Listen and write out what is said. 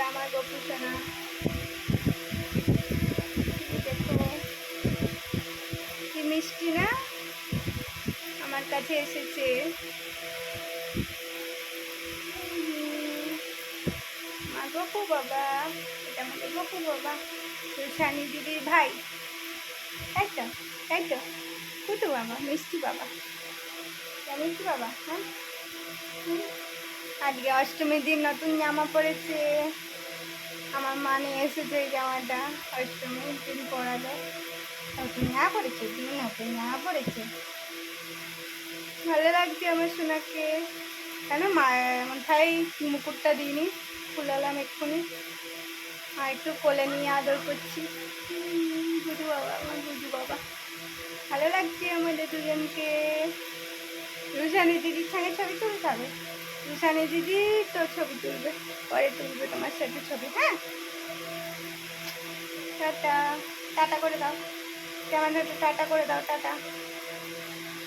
এটা আমার গপু সোনা। দেখো কি মিষ্টি না, আমার কাছে এসেছে। মা গপু বাবা, এটা আমাদের গপু বাবা, রুশানি দিদির ভাই, তাই তো, তাই তো, কুটু বাবা, মিষ্টি বাবা, মিষ্টি বাবা। হ্যাঁ, আজকে অষ্টমীর দিন নতুন জামা পরেছে, আমার মা নিয়ে এসেছে এই জামাটা, অষ্টমীর দিন পরালো। নতুন জামা পরেছে, তুমি নতুন জামা পরেছে, ভালো লাগছে আমার সোনাকে। কেন মাথায় মুকুটটা দিইনি, ফুলালাম এক্ষুনি, আর একটু কোলে নিয়ে আদর করছি। গুজু বাবা, আমার গুজু বাবা, ভালো লাগছে আমাদের দুজনকে। রুশানি দিদির সঙ্গে ছবি তুলতে হবে, রুশানি দিদি তো ছবি তুলবে, পরে তুলবে তোমার সাথে ছবি। হ্যাঁ, টাটা, টাটা করে দাও, কেমন হতো, টাটা করে দাও, টাটা।